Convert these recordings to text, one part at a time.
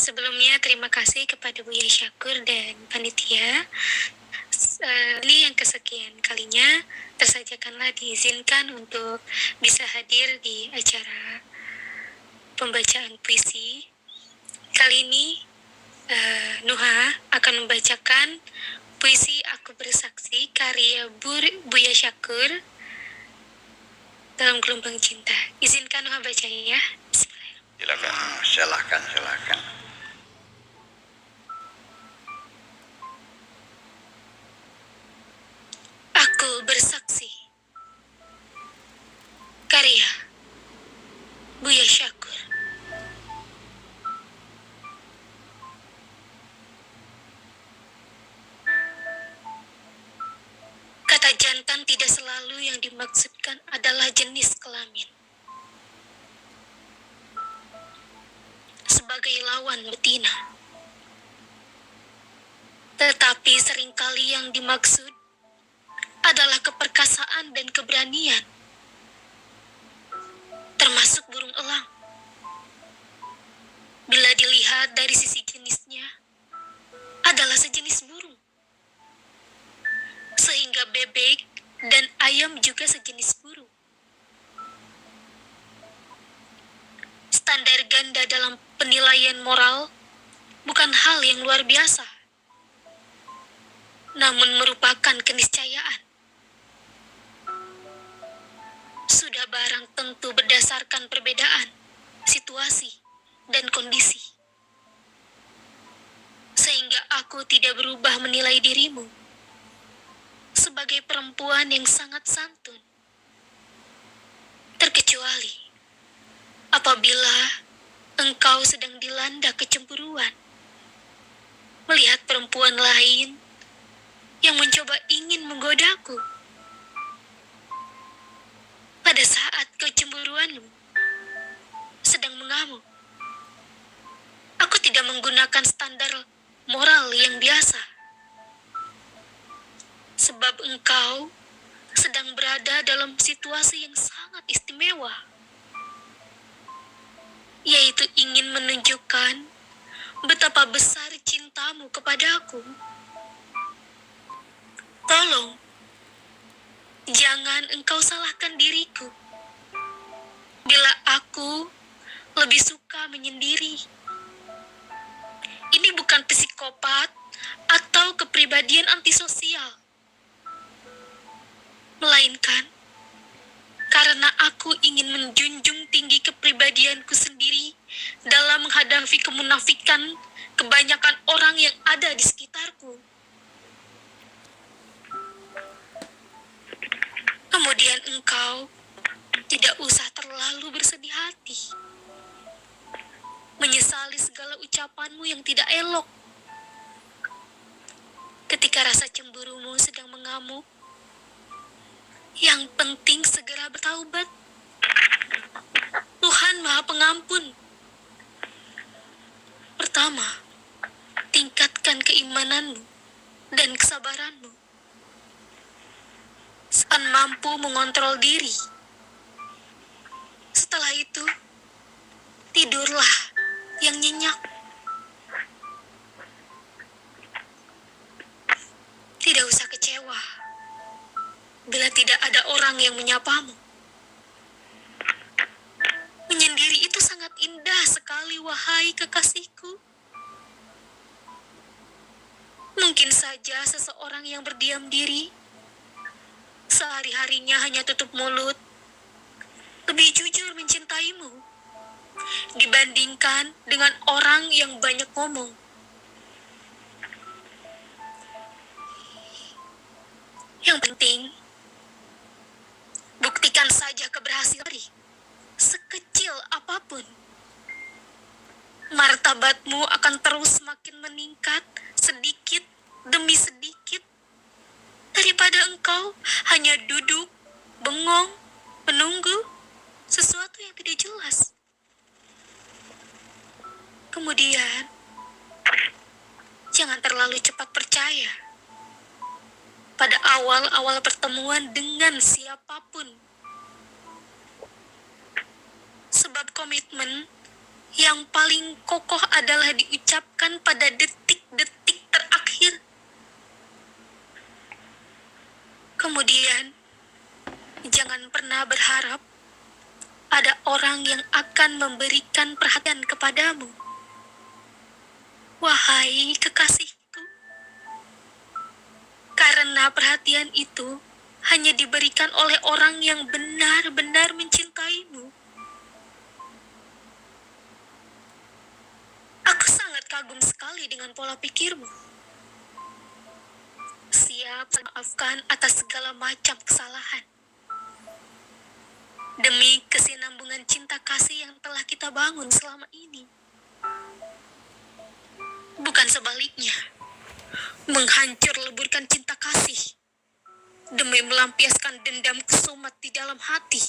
Sebelumnya terima kasih kepada Buya Syakur dan panitia. Ini yang kesekian kalinya tersajakanlah diizinkan untuk bisa hadir di acara pembacaan puisi. Kali ini Nuha akan membacakan puisi Aku Bersaksi karya Buya Syakur dalam gelombang cinta. Izinkan Nuha baca ya. Silakan. Aku Bersaksi karya Buya Syakur. Kata jantan tidak selalu yang dimaksudkan adalah jenis kelamin. Sebagai lawan betina. Tetapi seringkali yang dimaksud adalah keperkasaan dan keberanian. Termasuk burung elang. Bila dilihat dari sisi jenisnya, adalah sejenis burung. Sehingga bebek dan ayam juga sejenis burung. Standar ganda dalam penilaian moral bukan hal yang luar biasa, namun merupakan keniscayaan. Sudah barang tentu berdasarkan perbedaan, situasi, dan kondisi. Sehingga aku tidak berubah menilai dirimu sebagai perempuan yang sangat santun. Terkecuali apabila engkau sedang dilanda kecemburuan, melihat perempuan lain yang mencoba ingin menggodaku. Pada saat kecemburuanmu sedang mengamuk, aku tidak menggunakan standar moral yang biasa. Sebab engkau sedang berada dalam situasi yang sangat istimewa, yaitu ingin menunjukkan betapa besar cintamu kepadaku. Tolong, jangan engkau salahkan diriku bila aku lebih suka menyendiri. Ini bukan psikopat atau kepribadian antisosial, melainkan karena aku ingin menjunjung tinggi kepribadianku sendiri dalam menghadapi kemunafikan kebanyakan orang yang ada di sekitarku. Kemudian engkau tidak usah terlalu bersedih hati, menyesali segala ucapanmu yang tidak elok. Ketika rasa cemburumu sedang mengamuk, yang penting segera bertaubat. Tuhan Maha Pengampun. Pertama, tingkatkan keimananmu dan kesabaranmu. Saat mampu mengontrol diri. Setelah itu, tidurlah yang nyenyak. Tidak usah kecewa bila tidak ada orang yang menyapamu. Menyendiri itu sangat indah sekali, wahai kekasihku. Mungkin saja seseorang yang berdiam diri, sehari-harinya hanya tutup mulut, lebih jujur mencintaimu dibandingkan dengan orang yang banyak ngomong. Yang penting, buktikan saja keberhasilan sekecil apapun. Martabatmu akan terus semakin meningkat sedikit demi sedikit daripada engkau hanya duduk, bengong, menunggu sesuatu yang tidak jelas. Kemudian, jangan terlalu cepat percaya pada awal-awal pertemuan dengan siapapun. Sebab komitmen Yang paling kokoh adalah diucapkan pada detik-detik terakhir. Kemudian, jangan pernah berharap ada orang yang akan memberikan perhatian kepadamu. Wahai kekasihku, karena perhatian itu hanya diberikan oleh orang yang benar-benar mencintaimu. Aku sangat kagum sekali dengan pola pikirmu. Siap memaafkan atas segala macam kesalahan. Demi kesinambungan cinta kasih yang telah kita bangun selama ini. Bukan sebaliknya, menghancur leburkan cinta kasih demi melampiaskan dendam kesumat di dalam hati.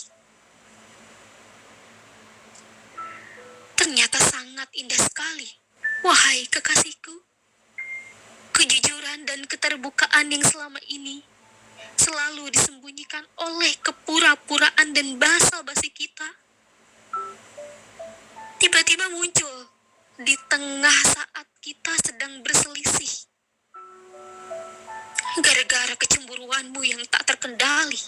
Ternyata sangat indah sekali, wahai kekasihku. Kejujuran dan keterbukaan yang selama ini selalu disembunyikan oleh kepura-puraan dan basa-basi kita, tiba-tiba muncul di tengah saat kita sedang berselisih. Gara-gara kecemburuanmu yang tak terkendali.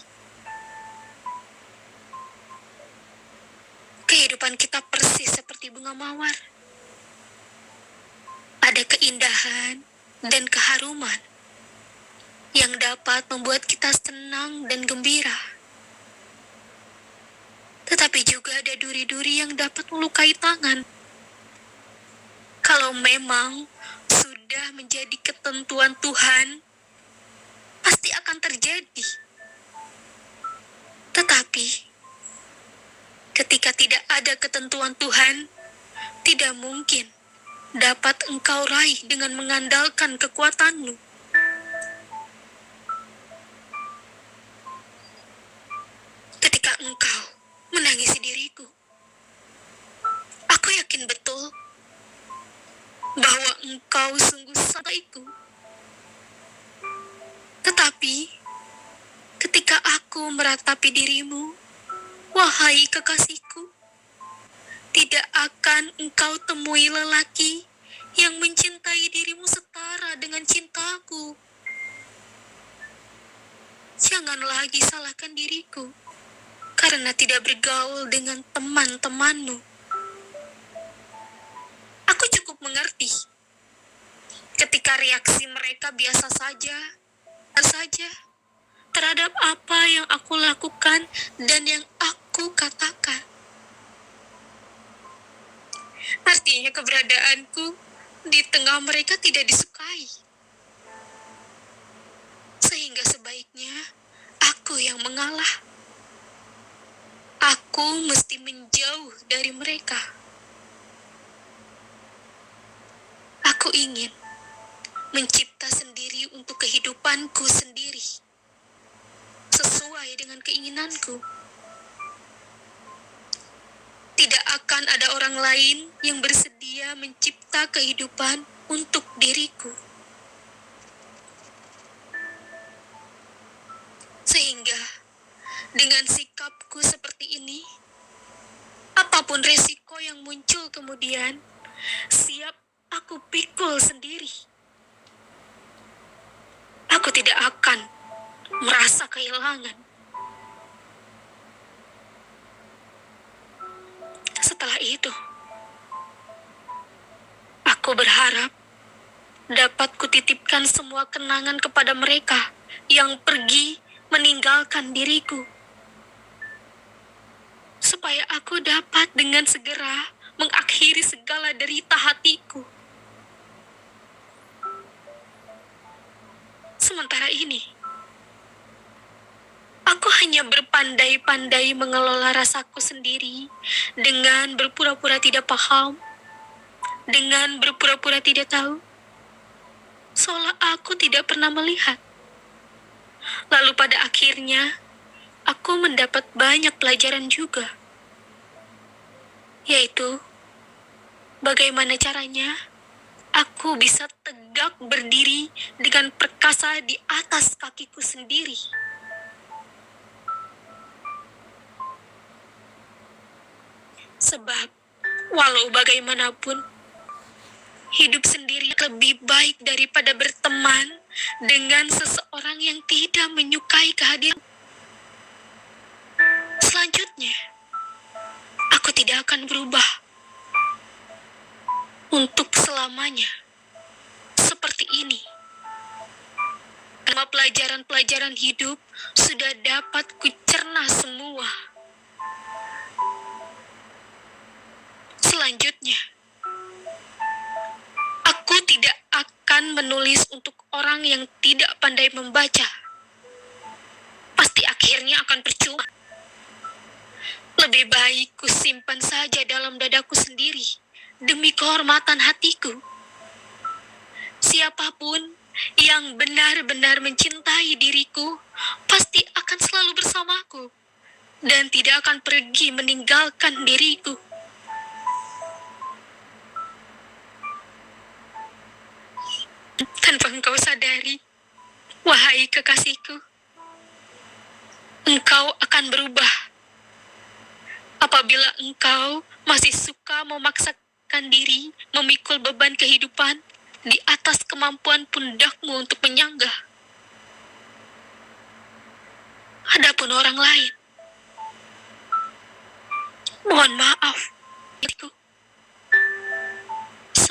Kehidupan kita persis seperti bunga mawar. Ada keindahan dan keharuman yang dapat membuat kita senang dan gembira. Tetapi juga ada duri-duri yang dapat melukai tangan. Kalau memang sudah menjadi ketentuan Tuhan, pasti akan terjadi. Tetapi ketika tidak ada ketentuan Tuhan, tidak mungkin dapat engkau raih dengan mengandalkan kekuatanmu. Ketika engkau menangisi diriku, aku yakin betul bahwa engkau sungguh santaiku. Tetapi ketika aku meratapi dirimu, wahai kekasihku, tidak akan engkau temui lelaki yang mencintai dirimu setara dengan cintaku. Jangan lagi salahkan diriku karena tidak bergaul dengan teman-temanmu. Aku cukup mengerti ketika reaksi mereka biasa saja terhadap apa yang aku lakukan dan yang aku katakan. Artinya keberadaanku di tengah mereka tidak disukai. Sehingga sebaiknya aku yang mengalah. Aku mesti menjauh dari mereka. Aku ingin mencipta sendiri untuk kehidupanku sendiri, sesuai dengan keinginanku. Tidak akan ada orang lain yang bersedia mencipta kehidupan untuk diriku. Sehingga dengan sikapku seperti ini, apapun resiko yang muncul kemudian, siap aku pikul sendiri. Aku tidak akan merasa kehilangan. Setelah itu, aku berharap dapat kutitipkan semua kenangan kepada mereka yang pergi meninggalkan diriku, supaya aku dapat dengan segera mengakhiri segala derita hatiku. Sementara ini, aku hanya berpandai-pandai mengelola rasaku sendiri dengan berpura-pura tidak paham, dengan berpura-pura tidak tahu, seolah aku tidak pernah melihat. Lalu pada akhirnya, aku mendapat banyak pelajaran juga, yaitu bagaimana caranya aku bisa tegak berdiri dengan perkasa di atas kakiku sendiri. Sebab Walau bagaimanapun, hidup sendiri lebih baik daripada berteman dengan seseorang yang tidak menyukai kehadiran. Selanjutnya, aku tidak akan berubah untuk selamanya seperti ini. Karena pelajaran-pelajaran hidup sudah dapat kucerna semua. Selanjutnya, aku tidak akan menulis untuk orang yang tidak pandai membaca. Pasti akhirnya akan percuma. Lebih baik kusimpan saja dalam dadaku sendiri demi kehormatan hatiku. Siapapun yang benar-benar mencintai diriku pasti akan selalu bersamaku dan tidak akan pergi meninggalkan diriku. Tanpa engkau sadari, wahai kekasihku, engkau akan berubah. Apabila engkau masih suka memaksakan diri memikul beban kehidupan di atas kemampuan pundakmu untuk menyanggah. Adapun orang lain, mohon maaf,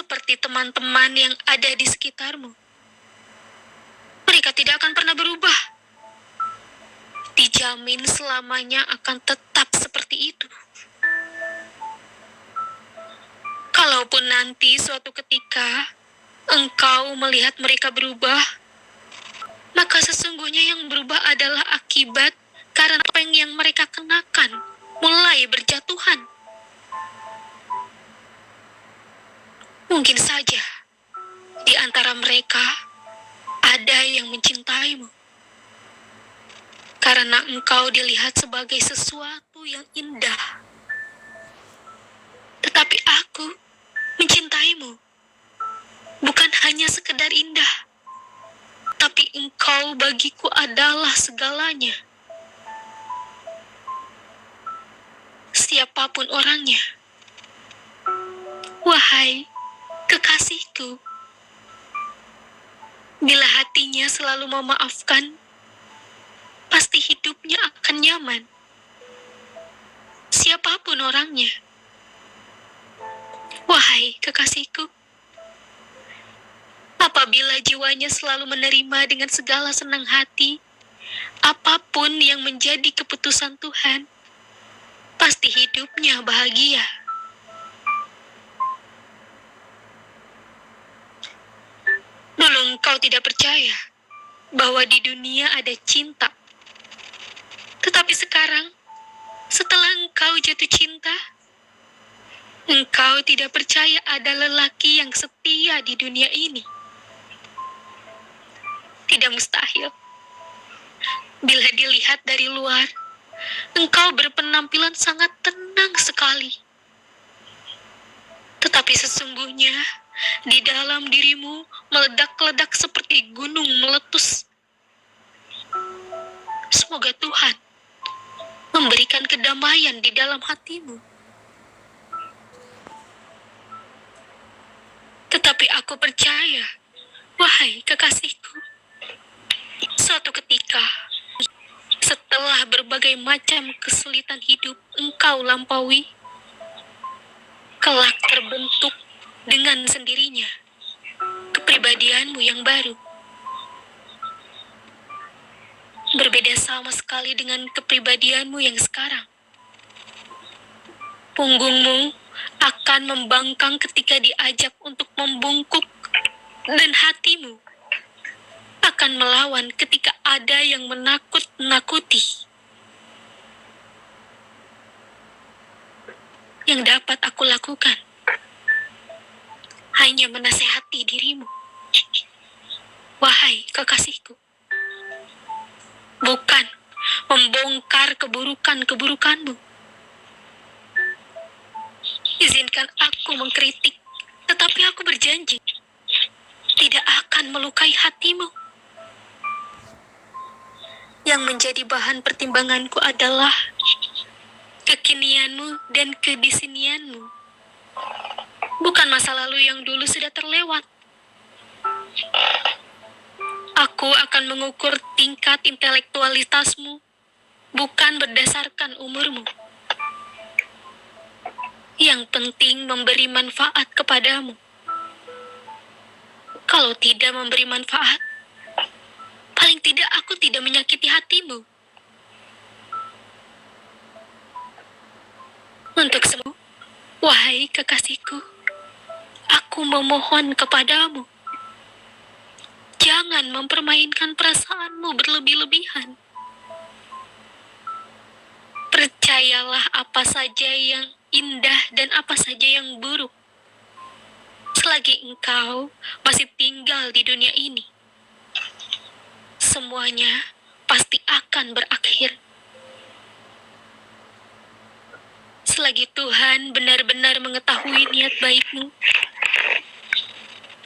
seperti teman-teman yang ada di sekitarmu. Mereka tidak akan pernah berubah. Dijamin selamanya akan tetap seperti itu. Kalaupun nanti suatu ketika engkau melihat mereka berubah, maka sesungguhnya yang berubah adalah akibat karena apa yang mereka kenakan mulai berjatuhan. Mungkin saja di antara mereka ada yang mencintaimu karena engkau dilihat sebagai sesuatu yang indah. Tetapi aku mencintaimu bukan hanya sekedar indah, tapi engkau bagiku adalah segalanya. Siapapun orangnya, wahai kekasihku, bila hatinya selalu memaafkan, pasti hidupnya akan nyaman. Siapapun orangnya, wahai kekasihku, apabila jiwanya selalu menerima dengan segala senang hati, apapun yang menjadi keputusan Tuhan, pasti hidupnya bahagia. Dulu engkau tidak percaya bahwa di dunia ada cinta. Tetapi sekarang, setelah engkau jatuh cinta, engkau tidak percaya ada lelaki yang setia di dunia ini. Tidak mustahil. Bila dilihat dari luar, engkau berpenampilan sangat tenang sekali. Tetapi sesungguhnya, di dalam dirimu meledak-ledak seperti gunung meletus. Semoga Tuhan memberikan kedamaian di dalam hatimu. Tetapi aku percaya, wahai kekasihku, suatu ketika, setelah berbagai macam kesulitan hidup engkau lampaui, kelak terbentuk dengan sendirinya kepribadianmu yang baru. Berbeda sama sekali dengan kepribadianmu yang sekarang. Punggungmu akan membangkang ketika diajak untuk membungkuk, dan hatimu akan melawan ketika ada yang menakut-nakuti. Yang dapat aku lakukan hanya menasehati dirimu, wahai kekasihku, bukan membongkar keburukan-keburukanmu. Izinkan aku mengkritik, tetapi aku berjanji tidak akan melukai hatimu. Yang menjadi bahan pertimbanganku adalah kekinianmu dan kedisinianmu, bukan masa lalu yang dulu sudah terlewat. Aku akan mengukur tingkat intelektualitasmu, bukan berdasarkan umurmu. Yang penting memberi manfaat kepadamu. Kalau tidak memberi manfaat, paling tidak aku tidak menyakiti hatimu. Untuk semua, wahai kekasihku, aku memohon kepadamu, jangan mempermainkan perasaanmu berlebih-lebihan. Percayalah apa saja yang indah dan apa saja yang buruk. Selagi engkau masih tinggal di dunia ini, semuanya pasti akan berakhir. Selagi Tuhan benar-benar mengetahui niat baikmu,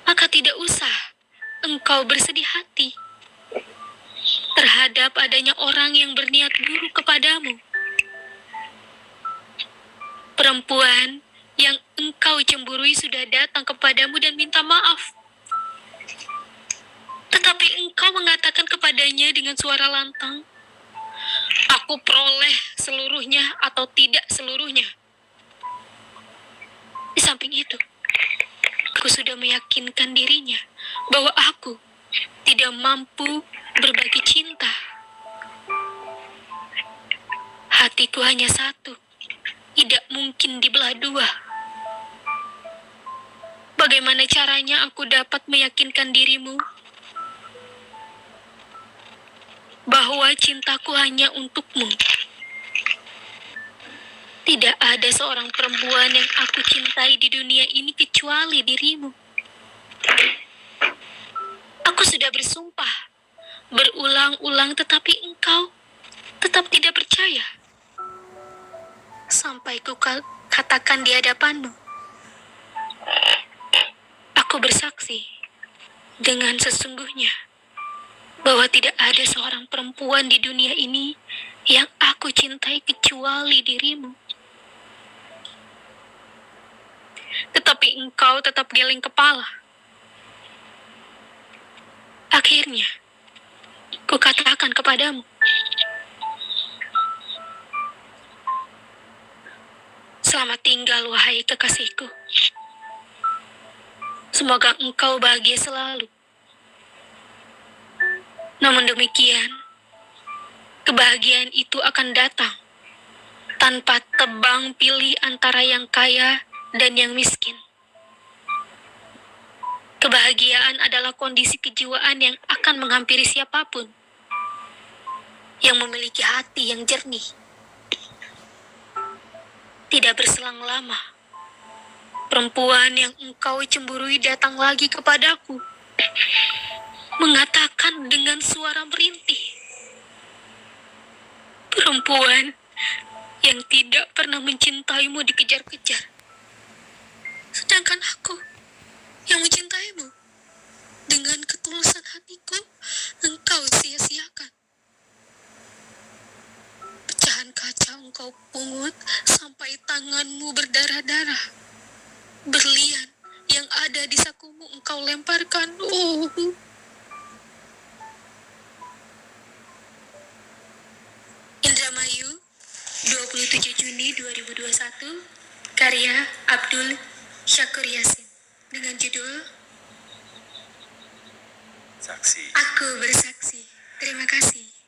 maka tidak usah engkau bersedih hati terhadap adanya orang yang berniat buruk kepadamu. Perempuan yang engkau cemburui sudah datang kepadamu dan minta maaf. Tetapi engkau mengatakan kepadanya dengan suara lantang, "Aku peroleh seluruhnya atau tidak seluruhnya." Di samping itu, aku sudah meyakinkan dirinya bahwa aku tidak mampu berbagi cinta. Hatiku hanya satu, tidak mungkin dibelah dua. Bagaimana caranya aku dapat meyakinkan dirimu bahwa cintaku hanya untukmu? Tidak ada seorang perempuan yang aku cintai di dunia ini kecuali dirimu. Aku sudah bersumpah berulang-ulang, tetapi engkau tetap tidak percaya. Sampai ku katakan di hadapanmu, aku bersaksi dengan sesungguhnya bahwa tidak ada seorang perempuan di dunia ini yang aku cintai kecuali dirimu. Tetapi engkau tetap geleng kepala. Akhirnya, ku katakan kepadamu, selamat tinggal wahai kekasihku. Semoga engkau bahagia selalu. Namun demikian, kebahagiaan itu akan datang tanpa tebang pilih antara yang kaya dan yang miskin. Kebahagiaan adalah kondisi kejiwaan yang akan menghampiri siapapun yang memiliki hati yang jernih. Tidak berselang lama, perempuan yang engkau cemburui datang lagi kepadaku, mengatakan dengan suara merintih, perempuan yang tidak pernah mencintaimu dikejar-kejar, sedangkan aku yang mencintaimu dengan ketulusan hatiku, engkau sia-siakan. Pecahan kaca engkau pungut sampai tanganmu berdarah-darah. Berlian yang ada di sakumu engkau lemparkan. Indramayu, 27 Juni 2021, karya Abdul Syakur Yasin, dengan judul Saksi. Aku Bersaksi. Terima kasih.